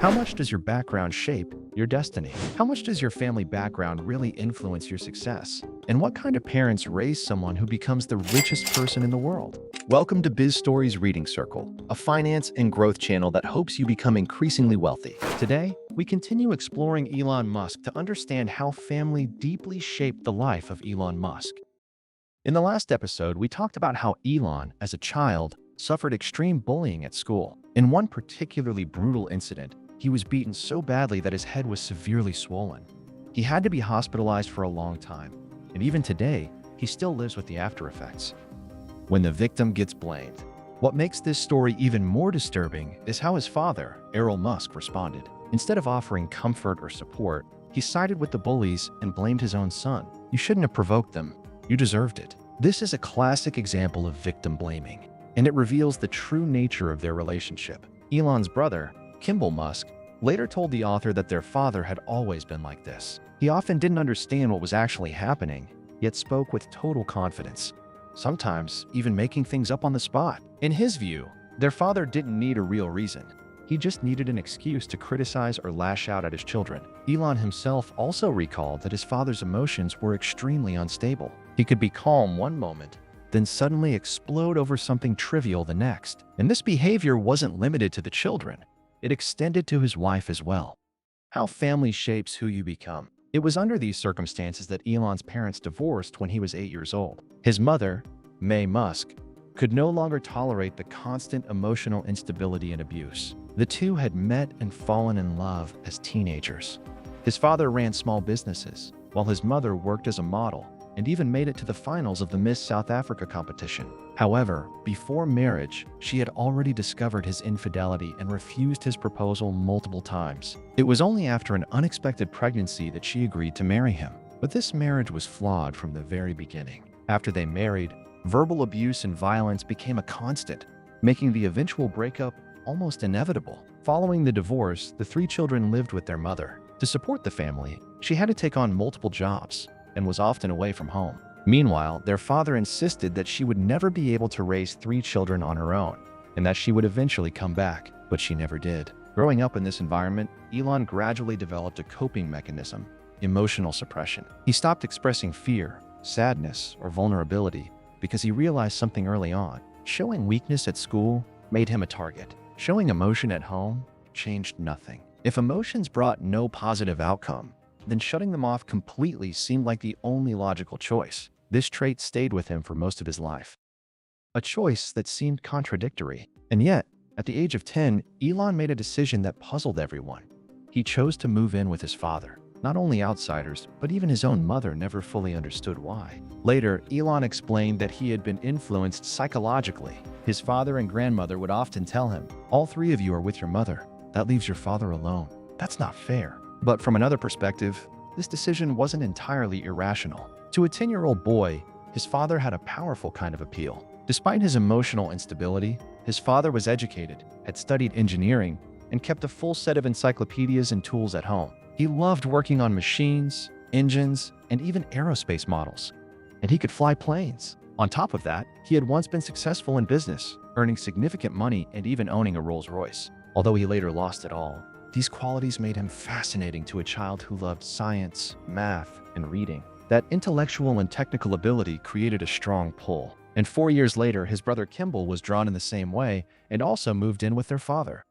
How much does your background shape your destiny? How much does your family background really influence your success? And what kind of parents raise someone who becomes the richest person in the world? Welcome to Biz Story's Reading Circle, a finance and growth channel that hopes you become increasingly wealthy. Today, we continue exploring Elon Musk to understand how family deeply shaped the life of Elon Musk. In the last episode, we talked about how Elon, as a child, suffered extreme bullying at school. In one particularly brutal incident, he was beaten so badly that his head was severely swollen. He had to be hospitalized for a long time, and even today, he still lives with the after effects. When the victim gets blamed. What makes this story even more disturbing is how his father, Elon Musk, responded. Instead of offering comfort or support, he sided with the bullies and blamed his own son. "You shouldn't have provoked them. You deserved it." This is a classic example of victim blaming, and it reveals the true nature of their relationship. Elon's brother, Kimball Musk, later told the author that their father had always been like this. He often didn't understand what was actually happening, yet spoke with total confidence, sometimes even making things up on the spot. In his view, their father didn't need a real reason. He just needed an excuse to criticize or lash out at his children. Elon himself also recalled that his father's emotions were extremely unstable. He could be calm one moment, then suddenly explode over something trivial the next. And this behavior wasn't limited to the children. It extended to his wife as well. How family shapes who you become. It was under these circumstances that Elon's parents divorced when he was 8 years old. His mother, Mae Musk, could no longer tolerate the constant emotional instability and abuse. The two had met and fallen in love as teenagers. His father ran small businesses, while his mother worked as a model and even made it to the finals of the Miss South Africa competition. However, before marriage, she had already discovered his infidelity and refused his proposal multiple times. It was only after an unexpected pregnancy that she agreed to marry him. But this marriage was flawed from the very beginning. After they married, verbal abuse and violence became a constant, making the eventual breakup almost inevitable. Following the divorce, the three children lived with their mother. To support the family, she had to take on multiple jobs and was often away from home. Meanwhile, their father insisted that she would never be able to raise three children on her own, and that she would eventually come back, but she never did. Growing up in this environment, Elon gradually developed a coping mechanism: emotional suppression. He stopped expressing fear, sadness, or vulnerability because he realized something early on. Showing weakness at school made him a target. Showing emotion at home changed nothing. If emotions brought no positive outcome, then shutting them off completely seemed like the only logical choice. This trait stayed with him for most of his life. A choice that seemed contradictory. And yet, at the age of 10, Elon made a decision that puzzled everyone. He chose to move in with his father. Not only outsiders, but even his own mother never fully understood why. Later, Elon explained that he had been influenced psychologically. His father and grandmother would often tell him, "All three of you are with your mother. That leaves your father alone. That's not fair." But from another perspective, this decision wasn't entirely irrational. To a 10-year-old boy, his father had a powerful kind of appeal. Despite his emotional instability, his father was educated, had studied engineering, and kept a full set of encyclopedias and tools at home. He loved working on machines, engines, and even aerospace models. And he could fly planes. On top of that, he had once been successful in business, earning significant money and even owning a Rolls-Royce. Although he later lost it all, these qualities made him fascinating to a child who loved science, math, and reading. That intellectual and technical ability created a strong pull. And 4 years later, his brother Kimball was drawn in the same way and also moved in with their father.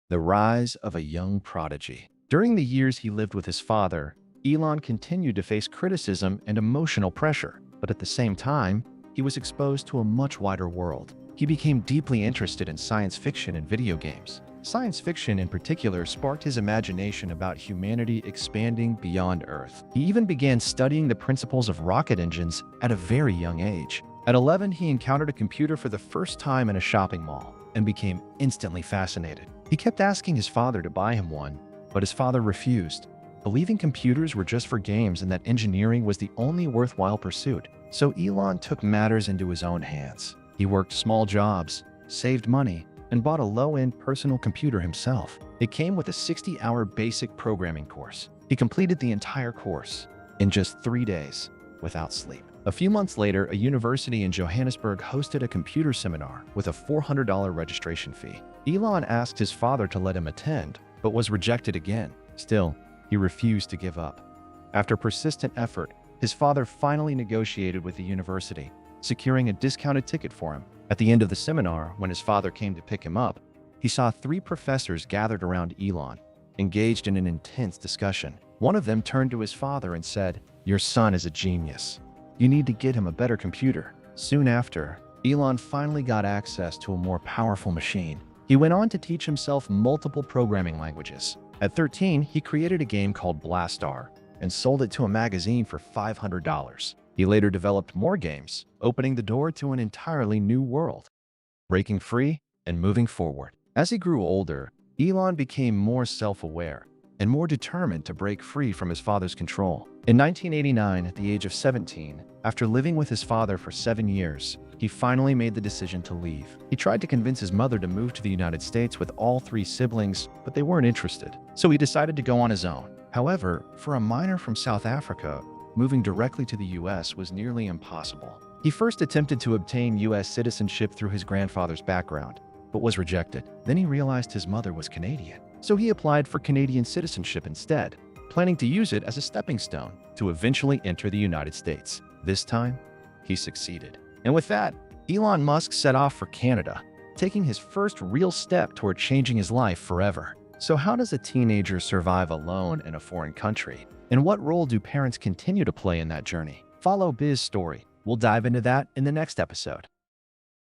The rise of a young prodigy. During the years he lived with his father, Elon continued to face criticism and emotional pressure. But at the same time, he was exposed to a much wider world. He became deeply interested in science fiction and video games. Science fiction in particular sparked his imagination about humanity expanding beyond Earth. He even began studying the principles of rocket engines at a very young age. At 11, he encountered a computer for the first time in a shopping mall and became instantly fascinated. He kept asking his father to buy him one, but his father refused, believing computers were just for games and that engineering was the only worthwhile pursuit. So Elon took matters into his own hands. He worked small jobs, saved money, and bought a low-end personal computer himself. It came with a 60-hour basic programming course. He completed the entire course in just 3 days, without sleep. A few months later, a university in Johannesburg hosted a computer seminar with a $400 registration fee. Elon asked his father to let him attend, but was rejected again. Still, he refused to give up. After persistent effort, his father finally negotiated with the university, securing a discounted ticket for him. At the end of the seminar, when his father came to pick him up, he saw 3 professors gathered around Elon, engaged in an intense discussion. One of them turned to his father and said, "Your son is a genius. You need to get him a better computer." Soon after, Elon finally got access to a more powerful machine. He went on to teach himself multiple programming languages. At 13, he created a game called Blastar and sold it to a magazine for $500. He later developed more games, opening the door to an entirely new world, breaking free and moving forward. As he grew older, Elon became more self-aware and more determined to break free from his father's control. In 1989, at the age of 17, after living with his father for 7 years, he finally made the decision to leave. He tried to convince his mother to move to the United States with all 3 siblings, but they weren't interested. So he decided to go on his own. However, for a miner from South Africa, moving directly to the US was nearly impossible. He first attempted to obtain US citizenship through his grandfather's background, but was rejected. Then he realized his mother was Canadian, so he applied for Canadian citizenship instead, planning to use it as a stepping stone to eventually enter the United States. This time, he succeeded. And with that, Elon Musk set off for Canada, taking his first real step toward changing his life forever. So how does a teenager survive alone in a foreign country? And what role do parents continue to play in that journey? Follow Biz Story. We'll dive into that in the next episode.